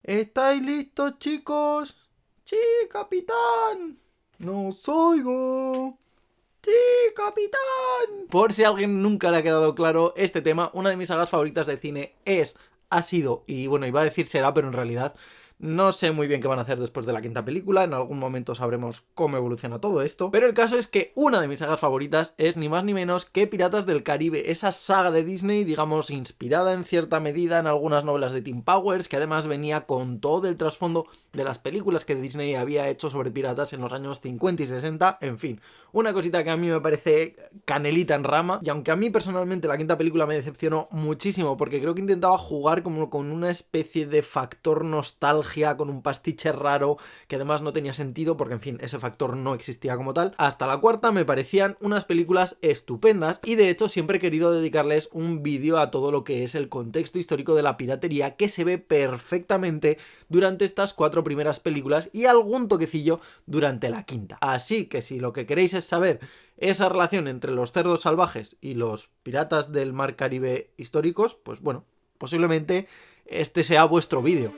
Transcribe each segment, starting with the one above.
¿Estáis listos, chicos? Sí, capitán. No os oigo. Sí, capitán. Por si a alguien nunca le ha quedado claro este tema, una de mis sagas favoritas de cine ha sido, y bueno, iba a decir será, pero en realidad no sé muy bien qué van a hacer después de la quinta película, en algún momento sabremos cómo evoluciona todo esto, pero el caso es que una de mis sagas favoritas es ni más ni menos que Piratas del Caribe, esa saga de Disney, digamos, inspirada en cierta medida en algunas novelas de Tim Powers, que además venía con todo el trasfondo de las películas que Disney había hecho sobre piratas en los años 50 y 60, en fin, una cosita que a mí me parece canelita en rama, y aunque a mí personalmente la quinta película me decepcionó muchísimo, porque creo que intentaba jugar como con una especie de factor nostalgia, con un pastiche raro que además no tenía sentido porque en fin ese factor no existía como tal, hasta la cuarta me parecían unas películas estupendas y de hecho siempre he querido dedicarles un vídeo a todo lo que es el contexto histórico de la piratería que se ve perfectamente durante estas cuatro primeras películas y algún toquecillo durante la quinta. Así que si lo que queréis es saber esa relación entre los cerdos salvajes y los piratas del mar Caribe históricos, pues bueno, posiblemente este sea vuestro vídeo.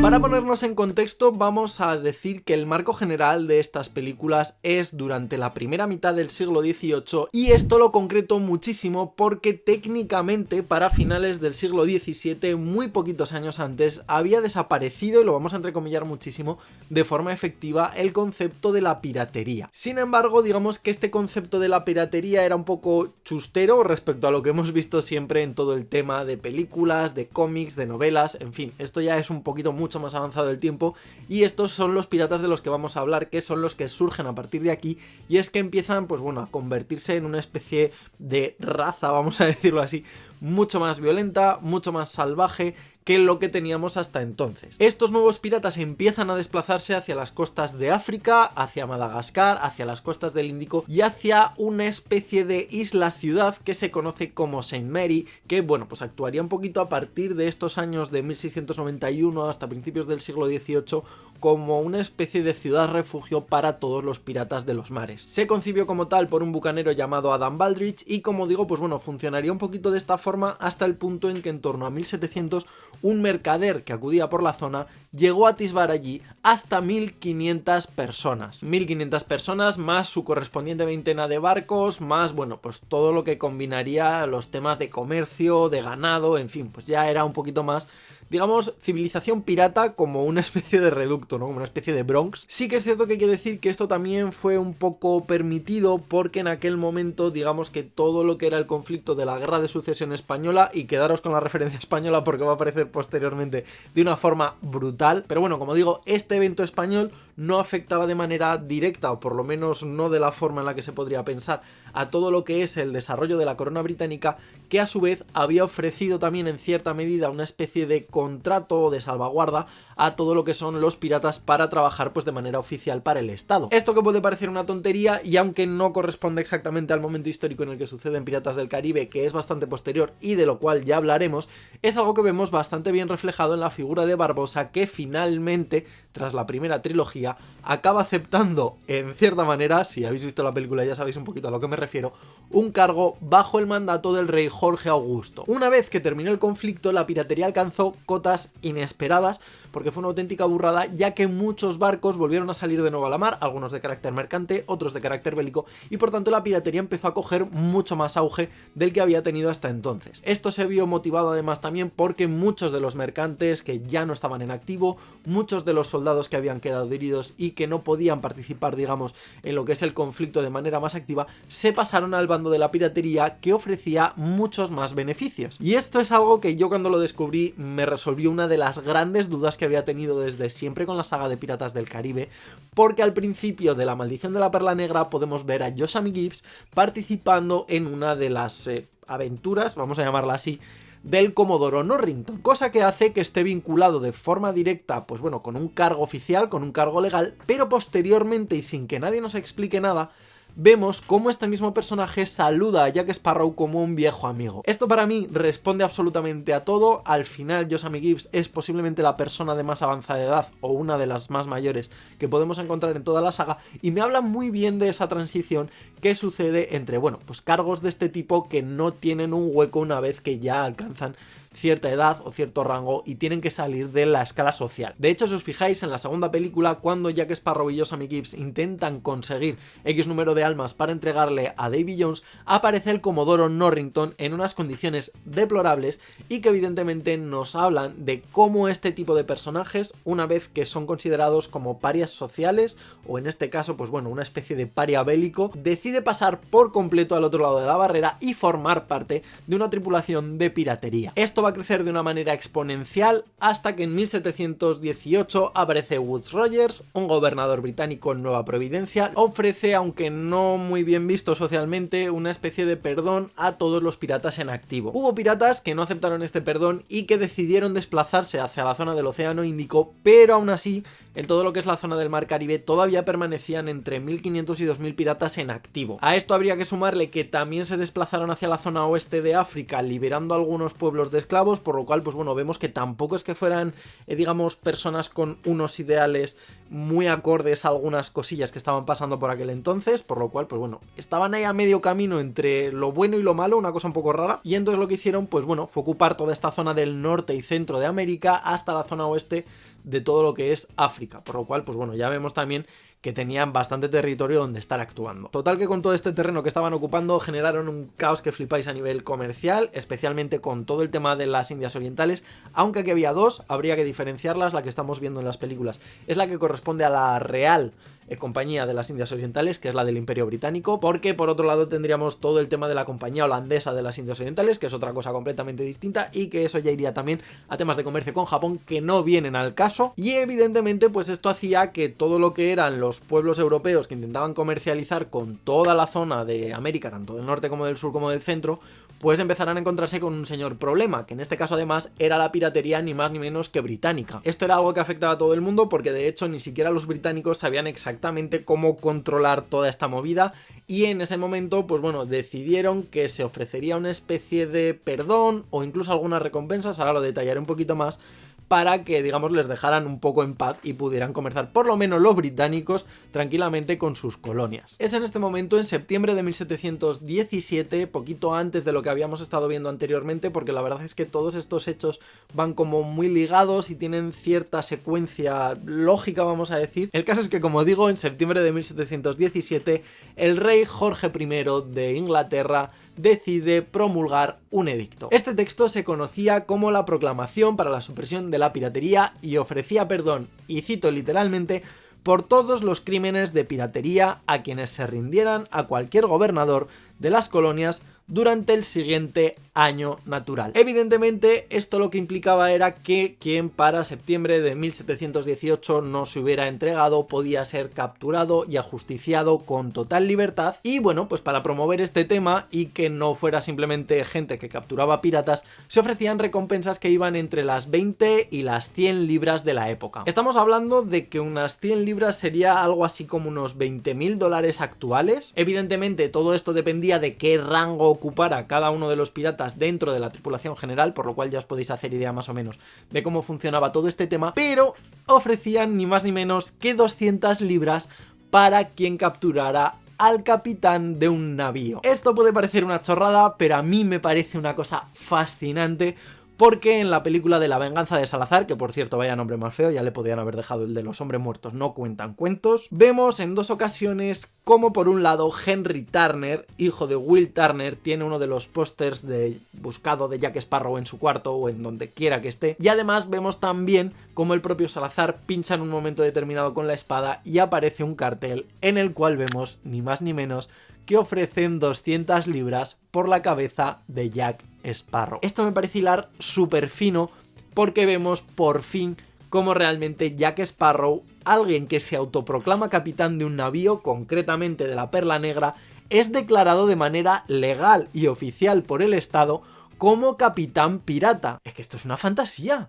Para ponernos en contexto, vamos a decir que el marco general de estas películas es durante la primera mitad del siglo XVIII y esto lo concreto muchísimo porque técnicamente para finales del siglo XVII, muy poquitos años antes, había desaparecido, y lo vamos a entrecomillar muchísimo, de forma efectiva el concepto de la piratería. Sin embargo, digamos que este concepto de la piratería era un poco chustero respecto a lo que hemos visto siempre en todo el tema de películas, de cómics, de novelas, en fin, esto ya es un poquito mucho más avanzado el tiempo y estos son los piratas de los que vamos a hablar, que son los que surgen a partir de aquí y es que empiezan pues bueno a convertirse en una especie de raza, vamos a decirlo así, mucho más violenta, mucho más salvaje que lo que teníamos hasta entonces. Estos nuevos piratas empiezan a desplazarse hacia las costas de África, hacia Madagascar, hacia las costas del Índico y hacia una especie de isla-ciudad que se conoce como Saint Mary, que bueno, pues actuaría un poquito a partir de estos años de 1691 hasta principios del siglo XVIII como una especie de ciudad refugio para todos los piratas de los mares. Se concibió como tal por un bucanero llamado Adam Baldrige y como digo, pues bueno, funcionaría un poquito de esta forma hasta el punto en que en torno a 1700 un mercader que acudía por la zona llegó a atisbar allí hasta 1500 personas. 1500 personas más su correspondiente veintena de barcos, más, bueno, pues todo lo que combinaría los temas de comercio, de ganado, en fin, pues ya era un poquito más, digamos, civilización pirata como una especie de reducto, ¿no? Como una especie de Bronx. Sí que es cierto que hay que decir que esto también fue un poco permitido porque en aquel momento, digamos que todo lo que era el conflicto de la Guerra de Sucesión Española, y quedaros con la referencia española porque va a aparecer posteriormente de una forma brutal, pero bueno, como digo, este evento español no afectaba de manera directa, o por lo menos no de la forma en la que se podría pensar, a todo lo que es el desarrollo de la corona británica, que a su vez había ofrecido también en cierta medida una especie de contrato o de salvaguarda a todo lo que son los piratas para trabajar pues de manera oficial para el Estado. Esto que puede parecer una tontería, y aunque no corresponde exactamente al momento histórico en el que suceden Piratas del Caribe, que es bastante posterior y de lo cual ya hablaremos, es algo que vemos bastante bien reflejado en la figura de Barbossa, que finalmente, tras la primera trilogía, acaba aceptando, en cierta manera, si habéis visto la película ya sabéis un poquito a lo que me refiero, un cargo bajo el mandato del rey Jorge Augusto. Una vez que terminó el conflicto, la piratería alcanzó cotas inesperadas, porque fue una auténtica burrada, ya que muchos barcos volvieron a salir de nuevo a la mar, algunos de carácter mercante, otros de carácter bélico, y por tanto la piratería empezó a coger mucho más auge del que había tenido hasta entonces. Esto se vio motivado además también porque muchos de los mercantes que ya no estaban en activo, muchos de los soldados que habían quedado heridos y que no podían participar, digamos, en lo que es el conflicto de manera más activa, se pasaron al bando de la piratería, que ofrecía muchos más beneficios. Y esto es algo que yo cuando lo descubrí me resolvió una de las grandes dudas que había tenido desde siempre con la saga de Piratas del Caribe, porque al principio de La Maldición de la Perla Negra podemos ver a Yosemite Gibbs participando en una de las aventuras, vamos a llamarla así, del Comodoro Norrington, cosa que hace que esté vinculado de forma directa, pues bueno, con un cargo oficial, con un cargo legal, pero posteriormente y sin que nadie nos explique nada, vemos cómo este mismo personaje saluda a Jack Sparrow como un viejo amigo. Esto para mí responde absolutamente a todo. Al final Josh Gibbs es posiblemente la persona de más avanzada edad o una de las más mayores que podemos encontrar en toda la saga, y me habla muy bien de esa transición que sucede entre, bueno, pues cargos de este tipo que no tienen un hueco una vez que ya alcanzan cierta edad o cierto rango y tienen que salir de la escala social. De hecho, si os fijáis en la segunda película, cuando Jack Sparrow y Josh Gibbs intentan conseguir X número de almas para entregarle a Davy Jones, aparece el Comodoro Norrington en unas condiciones deplorables y que evidentemente nos hablan de cómo este tipo de personajes, una vez que son considerados como parias sociales, o en este caso, pues bueno, una especie de paria bélico, decide pasar por completo al otro lado de la barrera y formar parte de una tripulación de piratería. Esto va a crecer de una manera exponencial hasta que en 1718 aparece Woodes Rogers, un gobernador británico en Nueva Providencia, ofrece, aunque no muy bien visto socialmente, una especie de perdón a todos los piratas en activo. Hubo piratas que no aceptaron este perdón y que decidieron desplazarse hacia la zona del Océano Índico, pero aún así, en todo lo que es la zona del Mar Caribe, todavía permanecían entre 1500 y 2000 piratas en activo. A esto habría que sumarle que también se desplazaron hacia la zona oeste de África, liberando algunos pueblos de esclavos, por lo cual, pues bueno, vemos que tampoco es que fueran, digamos, personas con unos ideales muy acordes a algunas cosillas que estaban pasando por aquel entonces, por lo cual, pues bueno, estaban ahí a medio camino entre lo bueno y lo malo, una cosa un poco rara, y entonces lo que hicieron, pues bueno, fue ocupar toda esta zona del norte y centro de América hasta la zona oeste de todo lo que es África, por lo cual, pues bueno, ya vemos también que tenían bastante territorio donde estar actuando. Total que con todo este terreno que estaban ocupando generaron un caos que flipáis a nivel comercial, especialmente con todo el tema de las Indias Orientales, aunque aquí había dos, habría que diferenciarlas. La que estamos viendo en las películas es la que corresponde a la Real Compañía de las Indias Orientales, que es la del Imperio Británico, porque por otro lado tendríamos todo el tema de la Compañía Holandesa de las Indias Orientales, que es otra cosa completamente distinta y que eso ya iría también a temas de comercio con Japón que no vienen al caso. Y evidentemente pues esto hacía que todo lo que eran los pueblos europeos que intentaban comercializar con toda la zona de América, tanto del norte como del sur como del centro, pues empezarán a encontrarse con un señor problema, que en este caso además era la piratería ni más ni menos que británica. Esto era algo que afectaba a todo el mundo porque de hecho ni siquiera los británicos sabían exactamente cómo controlar toda esta movida, y en ese momento pues bueno, decidieron que se ofrecería una especie de perdón o incluso algunas recompensas, ahora lo detallaré un poquito más, para que, digamos, les dejaran un poco en paz y pudieran comerciar, por lo menos los británicos, tranquilamente con sus colonias. Es en este momento, en septiembre de 1717, poquito antes de lo que habíamos estado viendo anteriormente, porque la verdad es que todos estos hechos van como muy ligados y tienen cierta secuencia lógica, vamos a decir. El caso es que, como digo, en septiembre de 1717, el rey Jorge I de Inglaterra decide promulgar un edicto. Este texto se conocía como la Proclamación para la Supresión de la Piratería y ofrecía perdón, y cito literalmente, por todos los crímenes de piratería a quienes se rindieran a cualquier gobernador de las colonias durante el siguiente año natural. Evidentemente, esto lo que implicaba era que quien para septiembre de 1718 no se hubiera entregado podía ser capturado y ajusticiado con total libertad. Y bueno, pues para promover este tema y que no fuera simplemente gente que capturaba piratas, se ofrecían recompensas que iban entre las 20 y las 100 libras de la época. Estamos hablando de que unas 100 libras sería algo así como unos $20.000 actuales. Evidentemente, todo esto dependía de qué rango ocupara cada uno de los piratas dentro de la tripulación general, por lo cual ya os podéis hacer idea más o menos de cómo funcionaba todo este tema, pero ofrecían ni más ni menos que 200 libras para quien capturara al capitán de un navío. Esto puede parecer una chorrada, pero a mí me parece una cosa fascinante, porque en la película de La venganza de Salazar, que por cierto vaya nombre más feo, ya le podían haber dejado el de los hombres muertos no cuentan cuentos, vemos en dos ocasiones como por un lado Henry Turner, hijo de Will Turner, tiene uno de los pósters de buscado de Jack Sparrow en su cuarto o en donde quiera que esté, y además vemos también como el propio Salazar pincha en un momento determinado con la espada y aparece un cartel en el cual vemos ni más ni menos que ofrecen 200 libras por la cabeza de Jack Sparrow. Esto me parece hilar súper fino porque vemos por fin cómo realmente Jack Sparrow, alguien que se autoproclama capitán de un navío, concretamente de la Perla Negra, es declarado de manera legal y oficial por el Estado como capitán pirata. Es que esto es una fantasía.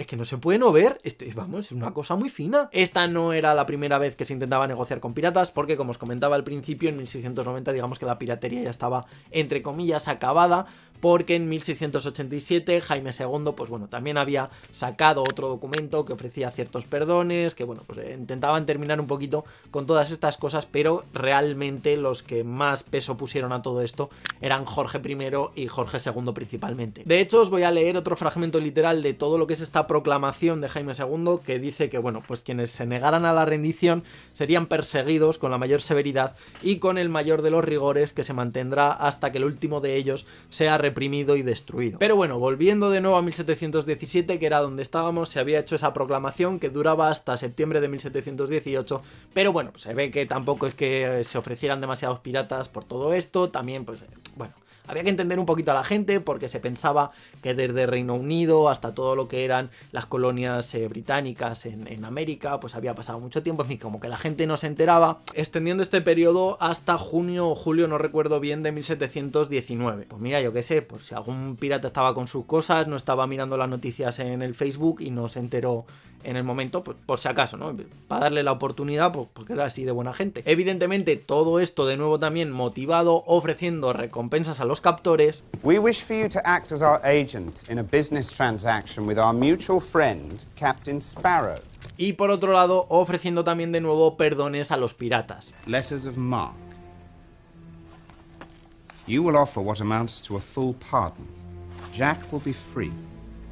es que no se puede no ver, vamos, es una cosa muy fina. Esta no era la primera vez que se intentaba negociar con piratas, porque como os comentaba al principio, en 1690 digamos que la piratería ya estaba, entre comillas, acabada, porque en 1687 Jaime II, pues bueno, también había sacado otro documento que ofrecía ciertos perdones, que bueno, pues intentaban terminar un poquito con todas estas cosas, pero realmente los que más peso pusieron a todo esto eran Jorge I y Jorge II principalmente. De hecho, os voy a leer otro fragmento literal de todo lo que es esta proclamación de Jaime II, que dice que bueno, pues quienes se negaran a la rendición serían perseguidos con la mayor severidad y con el mayor de los rigores, que se mantendrá hasta que el último de ellos sea reprimido y destruido. Pero bueno, volviendo de nuevo a 1717, que era donde estábamos, se había hecho esa proclamación que duraba hasta septiembre de 1718, pero bueno, pues se ve que tampoco es que se ofrecieran demasiados piratas por todo esto, también pues bueno, había que entender un poquito a la gente, porque se pensaba que desde Reino Unido hasta todo lo que eran las colonias británicas en América, pues había pasado mucho tiempo, en fin, como que la gente no se enteraba, extendiendo este periodo hasta junio o julio, no recuerdo bien, de 1719. Pues mira, yo qué sé, pues si algún pirata estaba con sus cosas, no estaba mirando las noticias en el Facebook y no se enteró en el momento, pues por si acaso, ¿no? Para darle la oportunidad, pues porque era así de buena gente. Evidentemente, todo esto de nuevo también motivado, ofreciendo recompensas a los captores. We wish for you to act as our agent in a business transaction with our mutual friend, Captain Sparrow. Y por otro lado, ofreciendo también de nuevo perdones a los piratas. Letters of marque. You will offer what amounts to a full pardon. Jack will be free,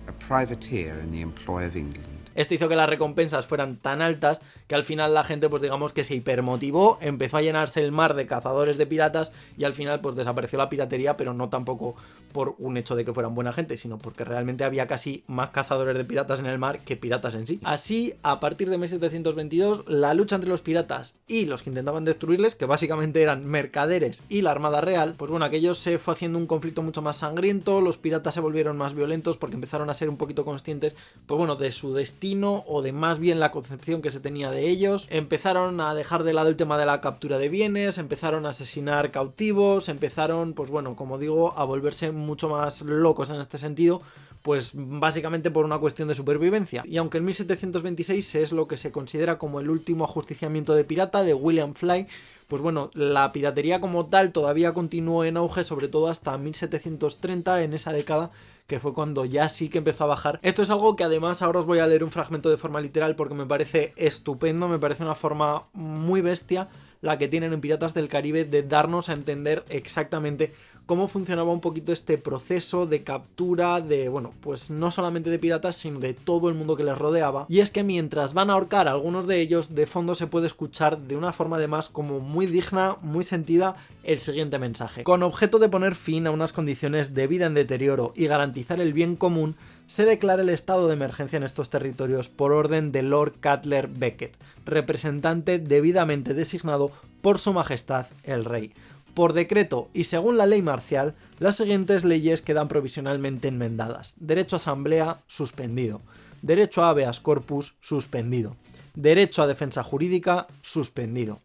a privateer in the employ of England. Esto hizo que las recompensas fueran tan altas que al final la gente, pues digamos que se hipermotivó, empezó a llenarse el mar de cazadores de piratas y al final pues desapareció la piratería, pero no tampoco por un hecho de que fueran buena gente, sino porque realmente había casi más cazadores de piratas en el mar que piratas en sí. Así, a partir de 1722, la lucha entre los piratas y los que intentaban destruirles, que básicamente eran mercaderes y la Armada Real, pues bueno, aquello se fue haciendo un conflicto mucho más sangriento, los piratas se volvieron más violentos porque empezaron a ser un poquito conscientes, pues bueno, de su destino o de más bien la concepción que se tenía de ellos. Empezaron a dejar de lado el tema de la captura de bienes, empezaron a asesinar cautivos, empezaron, pues bueno, como digo, a volverse mucho más locos en este sentido, pues básicamente por una cuestión de supervivencia. Y aunque en 1726 es lo que se considera como el último ajusticiamiento de pirata de William Fly, pues bueno, la piratería como tal todavía continuó en auge, sobre todo hasta 1730, en esa década, que fue cuando ya sí que empezó a bajar. Esto es algo que además ahora os voy a leer un fragmento de forma literal porque me parece estupendo, me parece una forma muy bestia la que tienen en Piratas del Caribe de darnos a entender exactamente cómo funcionaba un poquito este proceso de captura de, bueno, pues no solamente de piratas, sino de todo el mundo que les rodeaba. Y es que mientras van a ahorcar a algunos de ellos, de fondo se puede escuchar de una forma además como muy digna, muy sentida, el siguiente mensaje. Con objeto de poner fin a unas condiciones de vida en deterioro y garantizar el bien común, se declara el estado de emergencia en estos territorios por orden de Lord Cutler Becket, representante debidamente designado por Su Majestad el Rey. Por decreto y según la ley marcial, las siguientes leyes quedan provisionalmente enmendadas. Derecho a asamblea, suspendido. Derecho a habeas corpus, suspendido. Derecho a defensa jurídica, suspendido.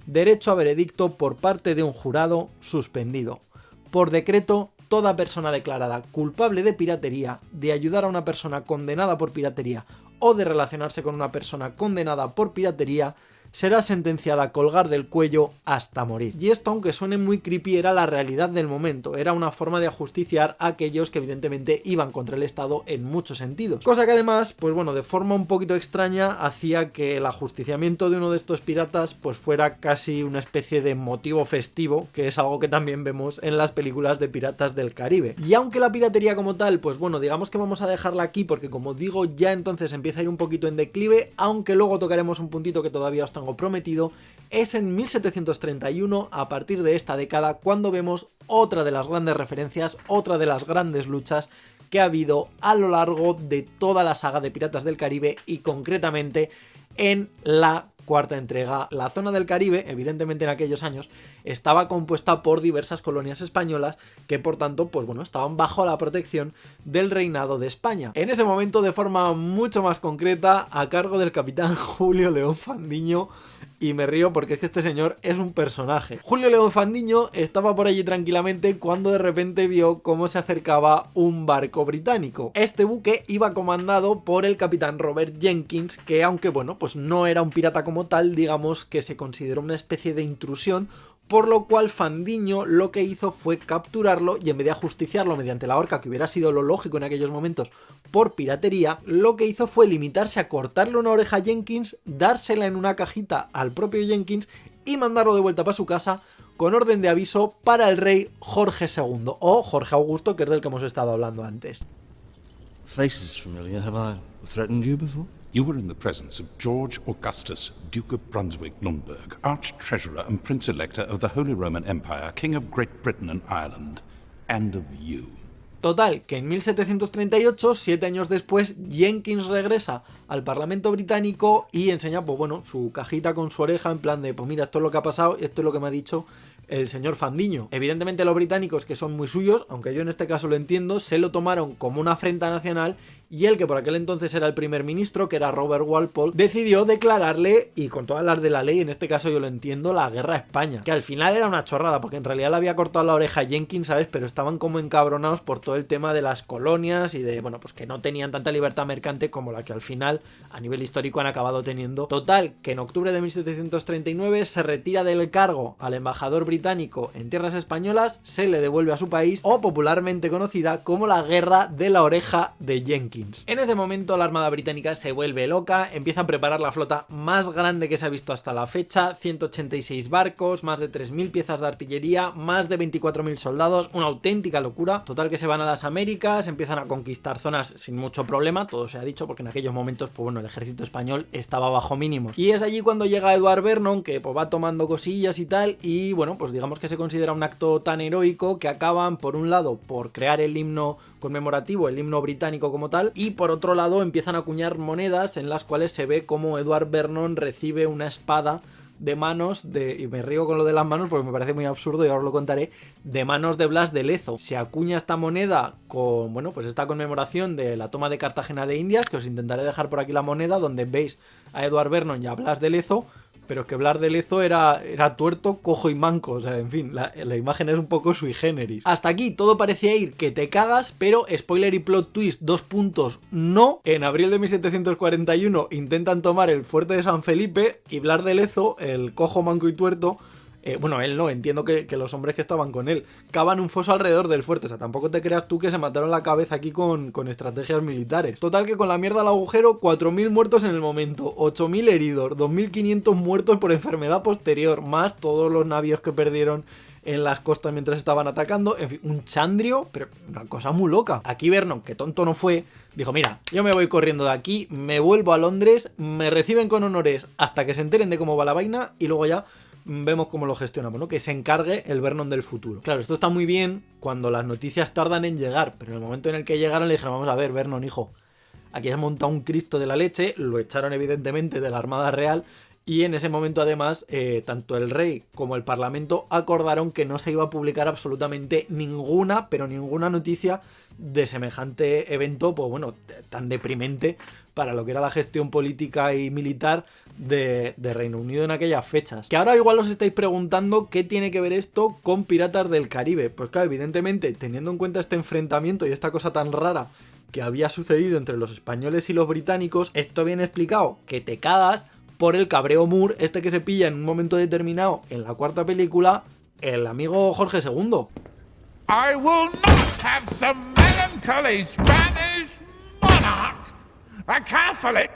Derecho a veredicto por parte de un jurado, suspendido. Por decreto, toda persona declarada culpable de piratería, de ayudar a una persona condenada por piratería o de relacionarse con una persona condenada por piratería, será sentenciada a colgar del cuello hasta morir. Y esto, aunque suene muy creepy, era la realidad del momento, era una forma de ajusticiar a aquellos que evidentemente iban contra el Estado en muchos sentidos. Cosa que además, pues bueno, de forma un poquito extraña, hacía que el ajusticiamiento de uno de estos piratas pues fuera casi una especie de motivo festivo, que es algo que también vemos en las películas de Piratas del Caribe. Y aunque la piratería como tal, pues bueno, digamos que vamos a dejarla aquí porque como digo, ya entonces empieza a ir un poquito en declive, aunque luego tocaremos un puntito que todavía os tengo prometido, es en 1731, a partir de esta década, cuando vemos otra de las grandes referencias, otra de las grandes luchas que ha habido a lo largo de toda la saga de Piratas del Caribe y concretamente en la cuarta entrega. La zona del Caribe, evidentemente en aquellos años, estaba compuesta por diversas colonias españolas que por tanto, pues bueno, estaban bajo la protección del reinado de España. En ese momento, de forma mucho más concreta, a cargo del capitán Julio León Fandiño y me río porque es que este señor es un personaje. Julio León Fandiño estaba por allí tranquilamente cuando de repente vio cómo se acercaba un barco británico. Este buque iba comandado por el capitán Robert Jenkins, que aunque bueno, pues no era un pirata como tal, digamos que se consideró una especie de intrusión, por lo cual Fandiño lo que hizo fue capturarlo y en vez de ajusticiarlo mediante la horca, que hubiera sido lo lógico en aquellos momentos por piratería, lo que hizo fue limitarse a cortarle una oreja a Jenkins, dársela en una cajita al propio Jenkins y mandarlo de vuelta para su casa con orden de aviso para el rey Jorge II, o Jorge Augusto, que es del que hemos estado hablando antes. Faces familiar. Have I threatened you before? You were in the presence of George Augustus, Duke of Brunswick-Lundberg, Arch-Treasurer and Prince-Elector of the Holy Roman Empire, King of Great Britain and Ireland, and of you. Total, que en 1738, 7 años después, Jenkins regresa al Parlamento británico y enseña, pues bueno, su cajita con su oreja en plan de, pues mira, esto es lo que ha pasado y esto es lo que me ha dicho el señor Fandiño. Evidentemente los británicos, que son muy suyos, aunque yo en este caso lo entiendo, se lo tomaron como una afrenta nacional y él, que por aquel entonces era el primer ministro, que era Robert Walpole, decidió declararle, y con todas las de la ley, en este caso yo lo entiendo, la guerra a España. Que al final era una chorrada, porque en realidad le había cortado la oreja a Jenkins, ¿sabes? Pero estaban como encabronados por todo el tema de las colonias y de, bueno, pues que no tenían tanta libertad mercante como la que al final, a nivel histórico, han acabado teniendo. Total, que en octubre de 1739 se retira del cargo al embajador británico en tierras españolas, se le devuelve a su país, o popularmente conocida como la guerra de la oreja de Jenkins. En ese momento la Armada Británica se vuelve loca, empieza a preparar la flota más grande que se ha visto hasta la fecha, 186 barcos, más de 3.000 piezas de artillería, más de 24.000 soldados, una auténtica locura. Total, que se van a las Américas, empiezan a conquistar zonas sin mucho problema, todo se ha dicho, porque en aquellos momentos, pues bueno, el ejército español estaba bajo mínimos. Y es allí cuando llega Edward Vernon, que pues va tomando cosillas y tal, y bueno, pues digamos que se considera un acto tan heroico que acaban, por un lado, por crear el himno conmemorativo, el himno británico como tal, y por otro lado empiezan a acuñar monedas en las cuales se ve como Edward Vernon recibe una espada de manos de, y me río con lo de las manos porque me parece muy absurdo y ahora os lo contaré, de manos de Blas de Lezo. Se acuña esta moneda con, bueno, pues esta conmemoración de la toma de Cartagena de Indias, que os intentaré dejar por aquí la moneda, donde veis a Edward Vernon y a Blas de Lezo, pero es que Blas de Lezo era tuerto, cojo y manco, o sea, en fin, la imagen es un poco sui generis. Hasta aquí todo parecía ir que te cagas, pero spoiler y plot twist, 2 puntos, no. En abril de 1741 intentan tomar el fuerte de San Felipe y Blas de Lezo, el cojo, manco y tuerto, bueno, él no, entiendo que los hombres que estaban con él cavan un foso alrededor del fuerte, o sea, tampoco te creas tú que se mataron la cabeza aquí con estrategias militares. Total, que con la mierda al agujero, 4.000 muertos en el momento, 8.000 heridos, 2.500 muertos por enfermedad posterior, más todos los navíos que perdieron en las costas mientras estaban atacando, en fin, un chandrio, pero una cosa muy loca. Aquí Vernon, que tonto no fue, dijo, mira, yo me voy corriendo de aquí, me vuelvo a Londres, me reciben con honores hasta que se enteren de cómo va la vaina y luego ya vemos cómo lo gestionamos, ¿no? Que se encargue el Vernon del futuro. Claro, esto está muy bien cuando las noticias tardan en llegar, pero en el momento en el que llegaron le dijeron, vamos a ver, Vernon, hijo, aquí has montado un Cristo de la leche, lo echaron evidentemente de la Armada Real y en ese momento además tanto el rey como el parlamento acordaron que no se iba a publicar absolutamente ninguna, pero ninguna noticia de semejante evento, pues bueno, tan deprimente para lo que era la gestión política y militar de Reino Unido en aquellas fechas. Que ahora igual os estáis preguntando qué tiene que ver esto con Piratas del Caribe. Pues claro, evidentemente, teniendo en cuenta este enfrentamiento y esta cosa tan rara que había sucedido entre los españoles y los británicos, esto viene explicado que te cagas por el cabreo Moore, este que se pilla en un momento determinado en la cuarta película, el amigo Jorge II. I will not have some melancholy Spanish monarch, a Catholic,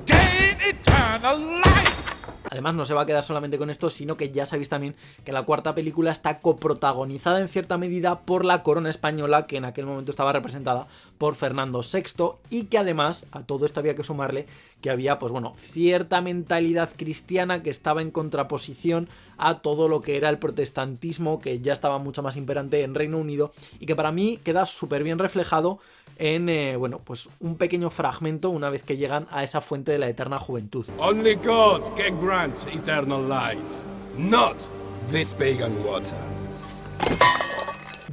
gain eternal life. Además no se va a quedar solamente con esto, sino que ya sabéis también que la cuarta película está coprotagonizada en cierta medida por la corona española, que en aquel momento estaba representada por Fernando VI, y que además a todo esto había que sumarle que había, pues bueno, cierta mentalidad cristiana que estaba en contraposición a todo lo que era el protestantismo, que ya estaba mucho más imperante en Reino Unido, y que para mí queda súper bien reflejado en, bueno, pues un pequeño fragmento una vez que llegan a esa fuente de la eterna juventud. Only God can grant eternal life, not this pagan water.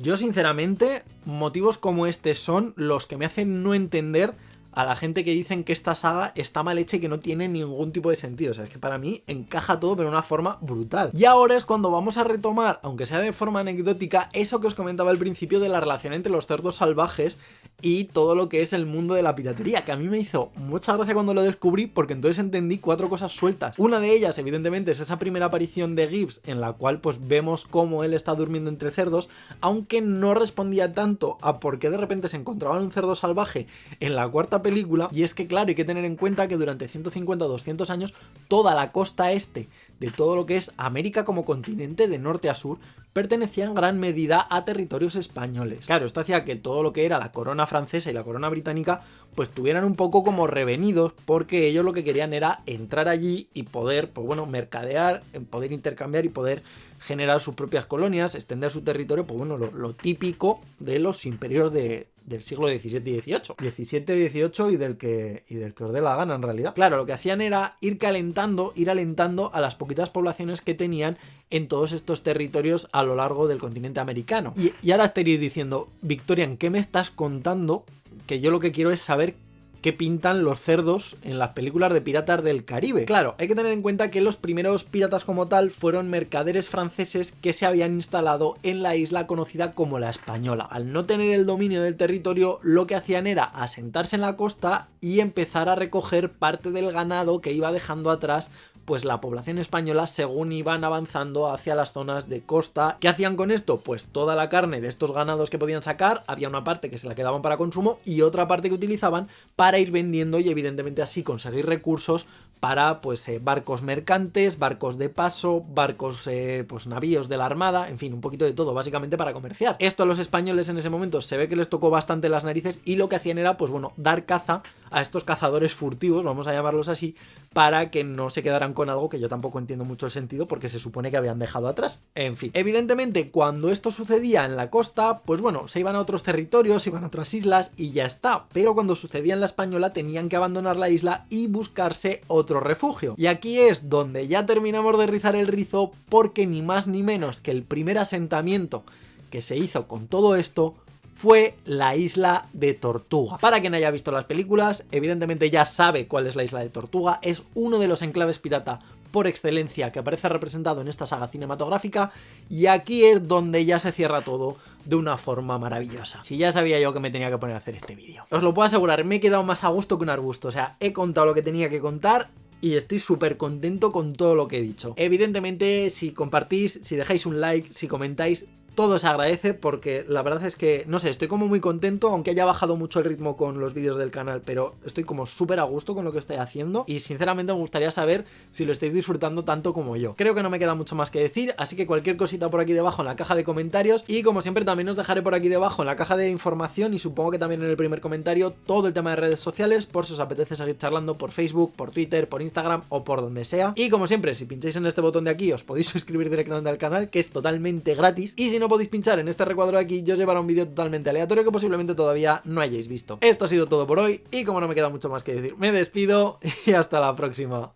Yo sinceramente, motivos como este son los que me hacen no entender a la gente que dicen que esta saga está mal hecha y que no tiene ningún tipo de sentido. O sea, es que para mí encaja todo pero de una forma brutal. Y ahora es cuando vamos a retomar, aunque sea de forma anecdótica, eso que os comentaba al principio de la relación entre los cerdos salvajes y todo lo que es el mundo de la piratería, que a mí me hizo mucha gracia cuando lo descubrí, porque entonces entendí 4 cosas sueltas. Una de ellas, evidentemente, es esa primera aparición de Gibbs, en la cual pues vemos cómo él está durmiendo entre cerdos, aunque no respondía tanto a por qué de repente se encontraba un cerdo salvaje en la cuarta película. Y es que claro, hay que tener en cuenta que durante 150 o 200 años toda la costa este de todo lo que es América como continente de norte a sur pertenecía en gran medida a territorios españoles. Claro, esto hacía que todo lo que era la corona francesa y la corona británica pues tuvieran un poco como revenidos, porque ellos lo que querían era entrar allí y poder, pues bueno, mercadear, poder intercambiar y poder generar sus propias colonias, extender su territorio, pues bueno, lo típico de los imperios del siglo XVII y XVIII. XVII, XVIII y del que os dé la gana en realidad. Claro, lo que hacían era ir alentando a las poquitas poblaciones que tenían en todos estos territorios a lo largo del continente americano. Y ahora estaréis diciendo, Victorian, ¿qué me estás contando? Que yo lo que quiero es saber qué pintan los cerdos en las películas de piratas del Caribe. Claro, hay que tener en cuenta que los primeros piratas como tal fueron mercaderes franceses que se habían instalado en la isla conocida como la Española. Al no tener el dominio del territorio, lo que hacían era asentarse en la costa y empezar a recoger parte del ganado que iba dejando atrás pues la población española según iban avanzando hacia las zonas de costa. ¿Qué hacían con esto? Pues toda la carne de estos ganados que podían sacar, había una parte que se la quedaban para consumo y otra parte que utilizaban para ir vendiendo y evidentemente así conseguir recursos para pues barcos mercantes, barcos de paso, barcos pues navíos de la armada, en fin, un poquito de todo, básicamente para comerciar. Esto a los españoles en ese momento se ve que les tocó bastante las narices y lo que hacían era pues bueno, dar caza a estos cazadores furtivos, vamos a llamarlos así, para que no se quedaran con algo que yo tampoco entiendo mucho el sentido porque se supone que habían dejado atrás. En fin, evidentemente cuando esto sucedía en la costa, pues bueno, se iban a otros territorios, se iban a otras islas y ya está, pero cuando sucedía en la Española tenían que abandonar la isla y buscarse otro refugio. Y aquí es donde ya terminamos de rizar el rizo, porque ni más ni menos que el primer asentamiento que se hizo con todo esto fue la isla de Tortuga. Para quien haya visto las películas, evidentemente ya sabe cuál es la isla de Tortuga, es uno de los enclaves pirata por excelencia que aparece representado en esta saga cinematográfica, y aquí es donde ya se cierra todo de una forma maravillosa. Si ya sabía yo que me tenía que poner a hacer este vídeo. Os lo puedo asegurar, me he quedado más a gusto que un arbusto, o sea, he contado lo que tenía que contar y estoy súper contento con todo lo que he dicho. Evidentemente, si compartís, si dejáis un like, si comentáis, todo se agradece, porque la verdad es que, no sé, estoy como muy contento, aunque haya bajado mucho el ritmo con los vídeos del canal, pero estoy como súper a gusto con lo que estoy haciendo y sinceramente me gustaría saber si lo estáis disfrutando tanto como yo. Creo que no me queda mucho más que decir, así que cualquier cosita por aquí debajo en la caja de comentarios, y como siempre también os dejaré por aquí debajo en la caja de información y supongo que también en el primer comentario todo el tema de redes sociales, por si os apetece seguir charlando por Facebook, por Twitter, por Instagram o por donde sea. Y como siempre, si pincháis en este botón de aquí os podéis suscribir directamente al canal, que es totalmente gratis, y si no podéis pinchar en este recuadro de aquí, yo os llevaré un vídeo totalmente aleatorio que posiblemente todavía no hayáis visto. Esto ha sido todo por hoy y como no me queda mucho más que decir, me despido y hasta la próxima.